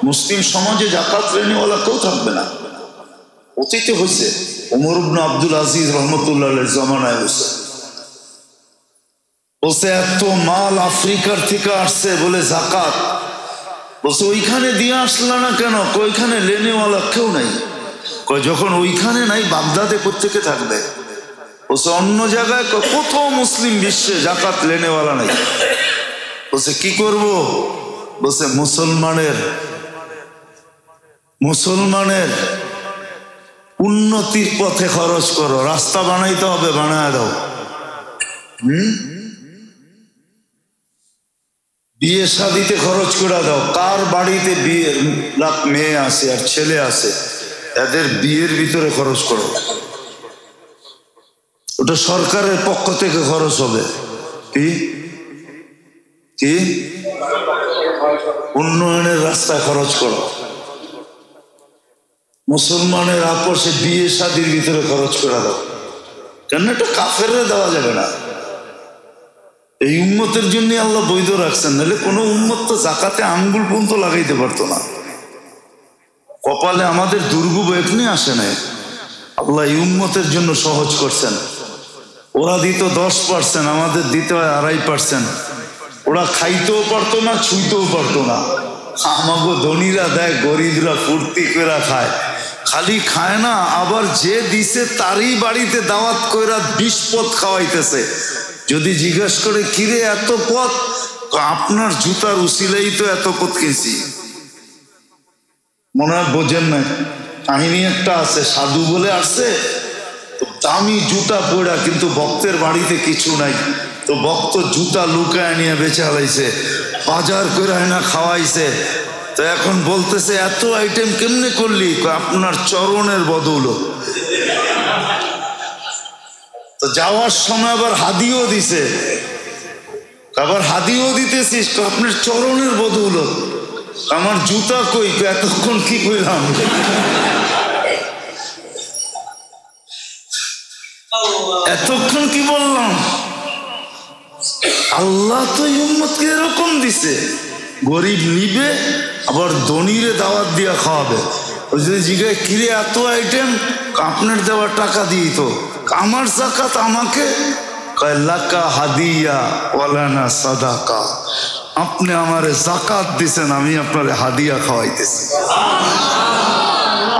মুসলিম সমাজে যাকাত লেনেওয়ালা কেউ থাকবে না, অতীতে হয়েছে। ওমর ইবনে আব্দুল আজিজ রহমতুল্লাহ আলাইহির জামানায় হয়েছে। বলছে এত মাল আফ্রিকার থেকে আসছে বলে যাকাত, বলছে ওইখানে দিয়ে আসলা না কেন? ওইখানে লেনেওয়ালা কেউ নাই। যখন ওইখানে নাই, বাগদাদে কোত্থেকে থাকবে? বলছে অন্য জায়গায় কোথাও মুসলিম বিশ্বে যাকাত লেনেওয়ালা নাই। বলছে কি করব? বলছে মুসলমানের উন্নতির পথে খরচ করো, রাস্তা বানাইতে হবে, বানায় দাও। বিয়ে শাদিতে খরচ করে দাও। কার বাড়িতে বিয়ের মেয়ে আছে আর ছেলে আছে, এদের বিয়ের ভিতরে খরচ করো, ওটা সরকারের পক্ষ থেকে খরচ হবে। কি কি উন্নয়নের রাস্তায় খরচ করো। মুসলমানের আপোষে বিয়ে শাদির ভিতরে খরচ করে দাও। কেন? এটা কাফেররে দেওয়া যাবে না, এই উম্মতের জন্য আল্লাহ বৈধ রাখছেন, নাহলে কোনো উম্মত তো যাকাতে আঙ্গুল পর্যন্ত লাগাইতে পারতো না। কপালে আমাদের দুর্ভোগ এখনই আসে নাই, আল্লাহ এই উম্মতের জন্য সহজ করছেন। ওরা দিত 10%, আমাদের দিতে হয় 2.5%। ওরা খাইতেও পারতো না, ছুঁইতেও পারতো না। আমাগো ধনীরা দেয়, গরিবরা ফুর্তি করে খায়। খালি খায় না, আবার যে দিছে তারই বাড়িতে দাওয়াত কইরা 20 পদ খাওয়াইতেছে। যদি জিজ্ঞাসা করে কিরে এত পথ? আপনার জুতার উসিলেই তো এত পথ খেয়েছি। মনে হয় বোঝেন না, কাহিনী একটা আছে। সাধু বলে আসছে, দামি জুতা পড়া, কিন্তু ভক্তের বাড়িতে কিছু নাই। তো ভক্ত জুতা লুকায় নিয়ে বেচে হালাইছে, বাজার করে না খাওয়াইছে। তো এখন বলতেছে এত আইটেম কেমনে করলি? আপনার চরণের বদৌলত। তো যাওয়ার সময় আবার হাদিও দিছে, আবার হাদিও দিতেছিস, আপনার চরণের বদৌলত। আমার জুতা কই? এতক্ষণ কি কইলাম? এতক্ষণ কি বললাম? আল্লাহ তো উম্মতকে এরকম দিছে, গরিব নিবে, আবার ধনীরে দাওয়াত দিয়া খাওয়াবে। ওই যদি জিজ্ঞাসা কিরে এত আইটেম, আপনার দেওয়ার টাকা দিই তো, আমার যাকাত আমাকে, কয় লাকা হাদিয়া ওয়ালানা সাদাকা। আপনি আমারে যাকাত দিছেন, আমি আপনারে হাদিয়া খাওয়াইতেছি।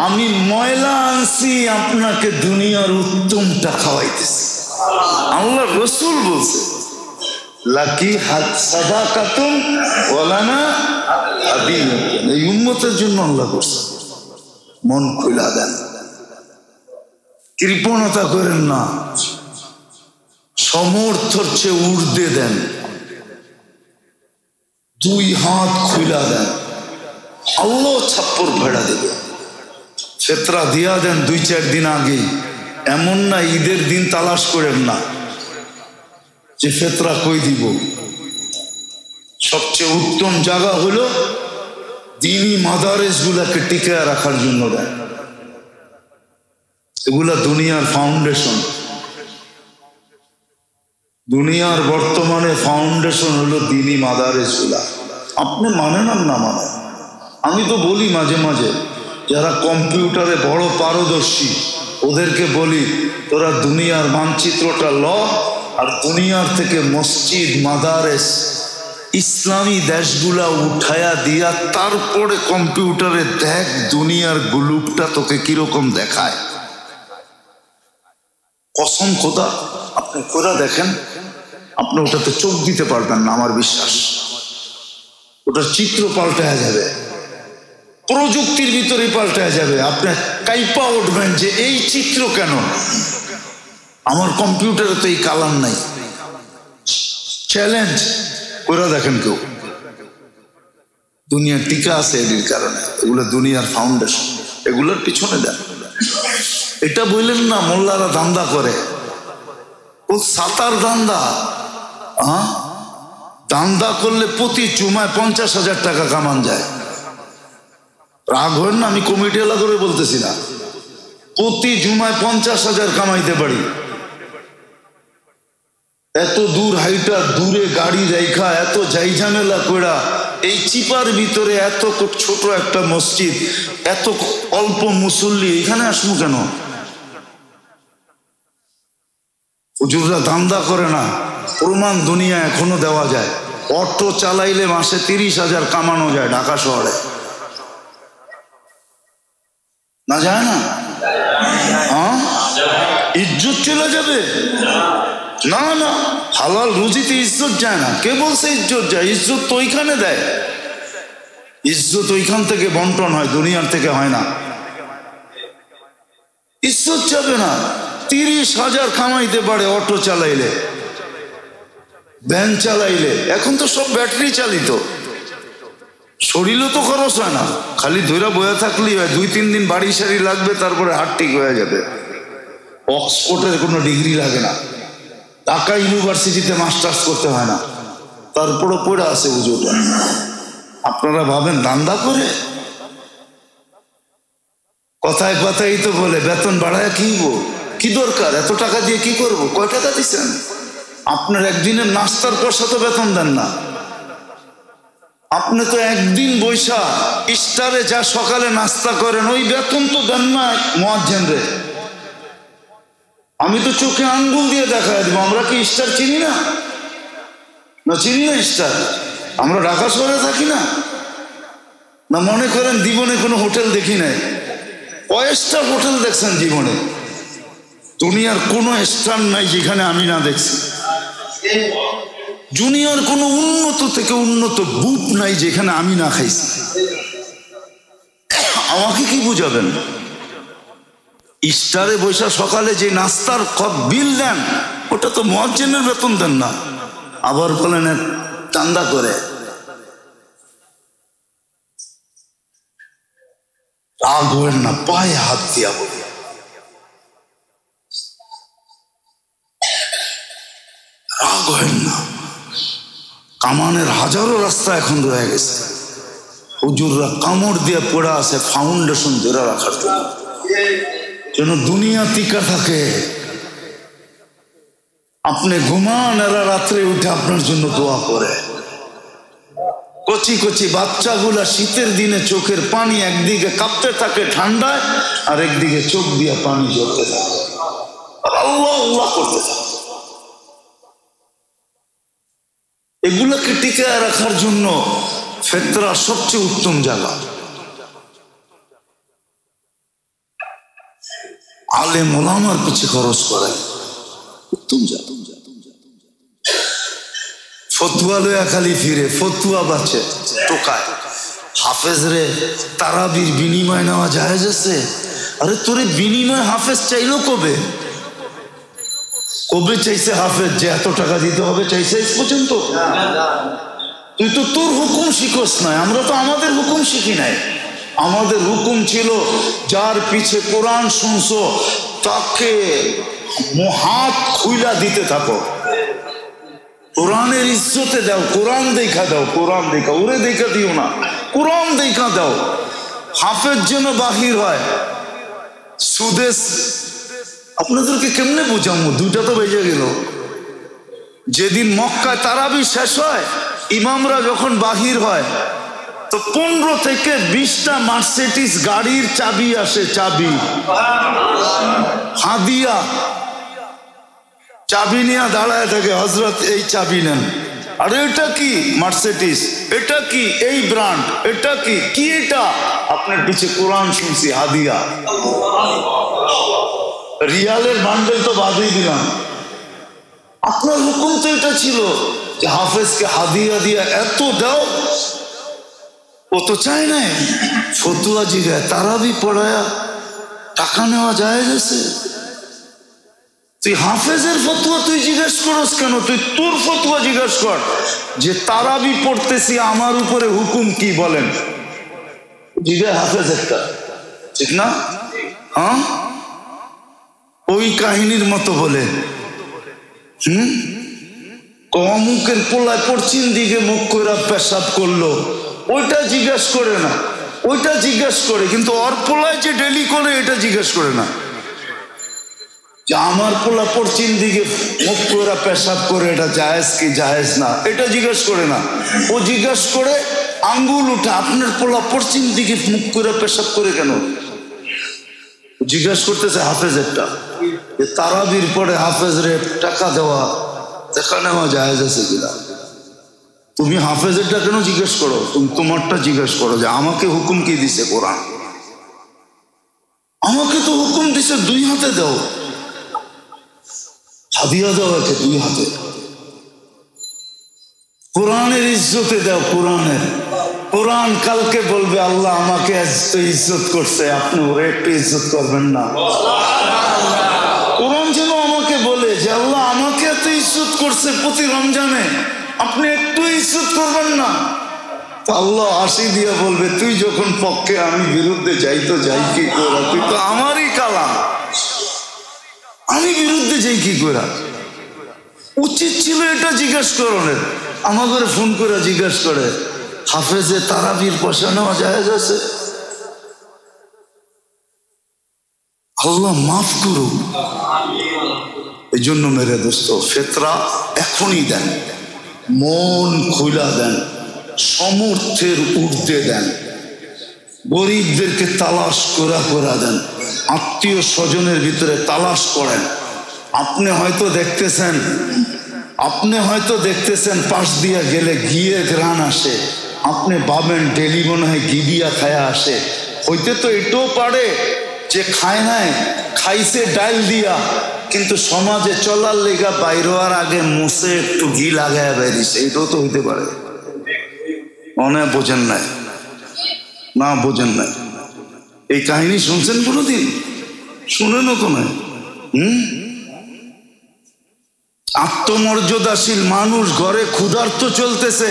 আমি ময়লা আনছি, আপনাকে দুনিয়ার উত্তমটা খাওয়াইতেছি। আল্লাহ রসুল বলছে লাকি সাদাকাতুন ওয়ালানা হাদিয়া। এই উম্মতের জন্য আল্লাহ করছে। মন খুলা দেন, কৃপণতা করেন না, সমর্থর চেয়ে ঊর্ধ্বে দেন, দুই হাত খুলা দেন, আল্লাহ ছাপ্পর ভেড়া দেবে। ফেতরা দিয়া দেন 2-4 দিন আগে। এমন না ঈদের দিন তালাশ করেন না যে ফেতরা কই দিব। সবচেয়ে উত্তম জায়গা হলো দ্বীনি মাদারেস গুলাকে টিকায় রাখার জন্য দেন। এগুলা দুনিয়ার ফাউন্ডেশন। দুনিয়ার বর্তমানে ফাউন্ডেশন হলো দ্বীনি মাদারেস গুলা। আপনি মানেন আর না মানেন, আমি তো বলি মাঝে মাঝে যারা কম্পিউটারে বড় পারদর্শী ওদেরকে বলি, তোরা দুনিয়ার মানচিত্রটা ল, আর দুনিয়ার থেকে মসজিদ মাদারেস ইসলামী দেশগুলা উঠায়া দিয়া তারপরে কম্পিউটারে দেখ দুনিয়ার গ্লুপটা তোকে কিরকম দেখায়। কসম খোদা, আপনি খোদা দেখেন, আপনি ওটাতে চোখ দিতে পারবেন না। আমার বিশ্বাস ওটার চিত্র পাল্টায়া যাবে, প্রযুক্তির ভিতরে পাল্টায়া যাবে। আপনি কাইপা উঠবেন যে এই চিত্র কেন, আমার কম্পিউটারে তো এই কালার নাই। চ্যালেঞ্জ করে দেখেন কেউ। দুনিয়া টিকা আছে এর কারণে। এগুলো দুনিয়ার ফাউন্ডেশন, এগুলোর পিছনে দেন। এটা বললেন না মোল্লারা ধান্দা করে, ও সাতার ধান্দা। হ্যাঁ, ধান্দা করলে প্রতি জুমায় 50,000 টাকা কামান যায়। রাগ হয় না, আমি কমিটি এলা করে বলতেছি না। প্রতি জুমায় 50,000 কামাইতে পারি। এত দূর হাইটা, দূরে গাড়ি রেখা, এত ঝামেলা কইরা এই চিপার ভিতরে এত ছোট একটা মসজিদ, এত অল্প মুসল্লি, এখানে আসবো কেন? হুজুররা ধান্দা করে না, প্রমাণ দুনিয়া এখনো দেওয়া যায়। অটো চালাইলে মাসে 30,000 কামানো যায় ঢাকা শহরে, না যায় না? হ্যাঁ, ইজ্জত চলে যাবে না। না, হালাল রুজিতে ইজ্জত যায় না। কে বলছে ইজ্জত যায়? ইজ্জত তো ওইখানে দেয়, ইজ্জত ওইখান থেকে বন্টন হয়, দুনিয়ার থেকে হয় না। ইজ্জত যাবে না। 30,000 কামাইতে পারে অটো চালাইলে, ভ্যান চালাইলে। এখন তো সব ব্যাটারি চালিত, শরীরও তো খরচ হয় না, খালি ধৈরা বয়ে থাকলেই হয়। 2-3 দিন বাড়ি সারি লাগবে, তারপরে হাট ঠিক হয়ে যাবে। অক্সফোর্ডের কোনো ডিগ্রি লাগে না, ঢাকা ইউনিভার্সিটিতে মাস্টার্স করতে হয় না, তারপরে পড়ে আছে হুজুররা। আপনারা ভাবেন ধান্দা করে? কথায় কথাই তো বলে বেতন বাড়ায় কি দরকার, এত টাকা দিয়ে কি করব? কয় টাকা দিচ্ছেন? আপনার একদিনের নাস্তার পয়সা তো বেতন দেন না। আপনি তো একদিন বৈশা ইস্টারে যা সকালে নাস্তা করেন ওই বেতন তো দেন না মুয়াজ্জিনরে। আমি তো চোখে আঙ্গুল দিয়ে দেখায় দেবো, আমরা কি ইস্টার চিনি না? না চিনি না ইস্টার? আমরা ঢাকা শহরে থাকি না? না মনে করেন জীবনে কোনো হোটেল দেখি নাই? কয়েকটা হোটেল দেখছেন জীবনে? দুনিয়ার কোনো স্থান নাই যেখানে আমি না দেখছি। দুনিয়ার কোনো উন্নত থেকে উন্নত বুট নাই যেখানে আমি না খাইছি। আমাকে কি বুঝাবেন? ইস্টারে বৈশা সকালে যে নাস্তার বিল দেন ওটা তো মুয়াজ্জিনের বেতন দেন না, আবার বলেন চান্দা করে। রাগ হবেন না, পায়ে হাত দিয়া বলি, রাগ হবেন না। কামানের হাজারো রাস্তা এখন রয়ে গেছে, হুজুররা কামড় দিয়ে পড়ে আছে ফাউন্ডেশন ধরে রাখার জন্য, যেন দুনিয়া টিকা থাকে। আপনি ঘুমান, এরা রাত্রে উঠে আপনার জন্য দোয়া করে। কচি কচি বাচ্চাগুলা শীতের দিনে চোখের পানি একদিকে কাঁপতে থাকে ঠান্ডায়, আর একদিকে চোখ দিয়ে পানি ঝরতে থাকে। আর আল্লাহ আল্লাহ করতে থাকে। এগুলাকে টিকায় রাখার জন্য ফিতরা সবচেয়ে উত্তম জায়গা। আলেম ওলামার পিছে খরচ করে উত্তম জায়গা। ফতুয়া লয়া খালি ফিরে, ফতুয়া বাঁচে টোকায়। হাফেজ রে তারাবির বিনিময় নেওয়া জায়েজ আছে? আরে তোরে বিনিময় হাফেজ চাইলো কবে? কবে চাইছে হাফেজ যে এত টাকা দিতে হবে? চাইছে আজ পর্যন্ত? তুই তো তোর হুকুম শিখোস নাই, আমরা তো আমাদের হুকুম শিখি নাই। আমাদের হুকুম ছিল যার পিছে কোরআন শুনছো তাকে হাত খুইলা দিতে থাকো, কোরআনের ইজ্জতে দাও, কোরআন দেখা দাও, কোরআন দেখা, ওরে দেখা দিও না, কোরআন দেখা দাও। হাফেজ যেন বাহির হয় সুদেশ। আপনাদেরকে কেমনে বোঝাবো? 2টা তো বেজে গেল। যেদিন মক্কায় তারাবি শেষ হয়, ইমামরা যখন বাহির হয় তো 15 থেকে 20টা মার্সিডিজ গাড়ির চাবি আসে, চাবি হাদিয়া, চাবি নিয়ে দাঁড়ায় থাকে, হযরত এই চাবি নেন। আরে এটা কি? মার্সিডিজ। এটা কি? এই ব্র্যান্ড। এটা কি? কি এটা? আপনার পিছে কোরআন শুনছি, হাদিয়া। রিয়ালের বান্ডেল তো বাদই দিলাম। আপনার হুকুম তো এটা ছিল যে হাফেজকে হাদিয়া দিয়া এত দাও। ও তো চায় নাই। ফতুয়া জিগায় তারাবি পড়ায়া টাকা নেওয়া জায়েজ আছে? তুই হাফেজের ফতুয়া তুই জিজ্ঞেস করস কেন? তুই তোর ফতুয়া জিজ্ঞেস কর যে তারাবি পড়তেছি, আমার উপরে হুকুম কি বলেন। জিগায় হাফেজ একটা, ঠিক না? হ্যাঁ, ওই কাহিনীর মতো বলে অমুকের পোলায় পশ্চিম দিকে মুখ করে পেশাব করলো, ওইটা জিজ্ঞেস করে না, ওইটা জিজ্ঞেস করে। কিন্তু ওর পোলায় যে ডেলি করে এটা জিজ্ঞেস করে না যে আমার পোলা পশ্চিম দিকে মুখ করে পেশাব করে এটা জায়েজ কি জায়েজ না, এটা জিজ্ঞেস করে না। ও জিজ্ঞেস করে আঙ্গুল উঠে, আপনার পোলা পশ্চিম দিকে মুখ করে পেশাব করে কেন? জিজ্ঞেস করতেছে হাফেজেরটা যে তারাবির পরে হাফেজরে টাকা দেওয়া দেখা নেওয়া জায়েজ আছে কিনা। তুমি হাফেজেরটা কেন জিজ্ঞেস করো? তুমি তোমারটা জিজ্ঞেস করো যে আমাকে হুকুম কি দিছে কোরআন। আমাকে তো হুকুম দিছে 2 হাতে দাও, হাদিয়া দাও একে 2 হাতে, কোরআনের ইজ্জতে দাও। কোরআনের, কোরআন কালকে বলবে আল্লাহ আমাকে এত ইজ্জত করছে, আপনি ওরে একটু ইজ্জত করবেন না? কোরআন যেন আমাকে বলে যে আল্লাহ আমাকে এত ইজ্জত করছে প্রতি রমজানে, আপনি একটু ইজ্জত করবেন না? আল্লাহ হাসি দিয়ে বলবে তুই যখন পক্ষে আমি বিরুদ্ধে যাই তো যাই কি করে? তুই তো আমারই কালাম, আমি বিরুদ্ধে যাই কি করে? উচিত ছিল এটা জিজ্ঞেস করেন। আমাদের ফোন করে জিজ্ঞেস করে হাফেজে তারাবির পয়সা নেওয়া জায়েজ আছে? আল্লাহ মাফ করুন। এই জন্য মেরে দোস্ত, ফিতরা এখনই দেন, মন খুলা দেন, সমর্থের ঊর্ধ্বে দেন, গরিবদেরকে তালাশ করা দেন, আত্মীয় স্বজনের ভিতরে তালাশ করেন। আপনি হয়তো দেখতেছেন পাশ দিয়া গেলে ঘিয়ে ঘ্রাণ আসে, আপনি ভাবেন ডেলি মনে হয় ঘি দিয়া খায়া আসে। হইতে তো এটাও পারে যে খায় নাই, খাইছে ডাল দিয়া, কিন্তু সমাজে চলার লেগা বাইর হওয়ার আগে মুছে একটু ঘি লাগায় বেরিয়েছে, এটাও তো হইতে পারে। মনে বোঝেন নাই? না বোঝেন নাই? এই কাহিনী শুনছেন কোনোদিন? শুনেনও তো নয়। আত্মমর্যাদাশীল মানুষ ঘরে ক্ষুধার্ত চলতেছে,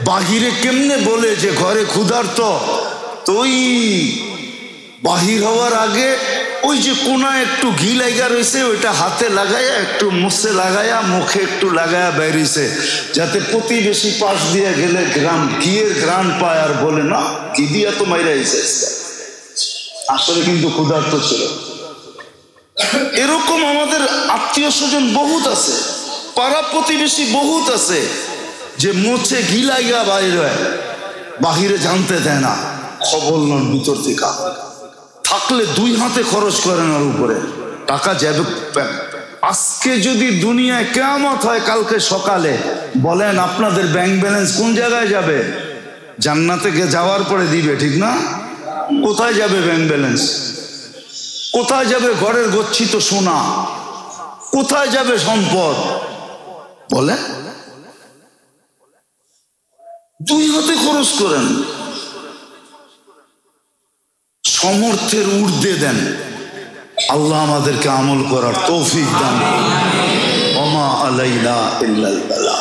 বাহিরে কেমনে বলে যে ঘরে ক্ষুধার্ত? তো ওই বাহির হওয়ার আগে ওই যে কোনায় একটু ঘি লাগা রয়েছে, ওইটা হাতে লাগায়া একটু মুছে লাগায়া মুখে একটু লাগায়া বেরিয়েছে, যাতে প্রতিবেশী পাশ দিয়ে গেলে ঘিয়ের ঘ্রাণ পায় আর বলে না ঘি দিয়া তো মাইরা এসে। আসলে কিন্তু ক্ষুধার্ত ছিল। এরকম আমাদের আত্মীয় স্বজন বহুত আছে, পাড়া প্রতিবেশী বহুত আছে যে মুছে ঘি লাগিয়া বাইর হয়, বাহিরে জানতে দেয় না, খবর নন ভিতর থেকে। থাকলে 2 হাতে খরচ করেন ওর উপরে, টাকা যাবে। আজকে যদি দুনিয়ায় কিয়ামত হয় কালকে সকালে, বলেন আপনাদের ব্যাংক ব্যালেন্স কোন জায়গায় যাবে? জান্নাতে যাওয়ার পরে দিবে, ঠিক না? কোথায় যাবে ব্যাংক ব্যালেন্স? কোথায় যাবে ঘরের গচ্ছিত সোনা? কোথায় যাবে সম্পদ? বলে দুই হাতে খরচ করেন, সমর্থের ঊর্ধ্বে দেন। আল্লাহ আমাদেরকে আমল করার তৌফিক দান। ওমা আলাইনা ইল্লাল বালাগ।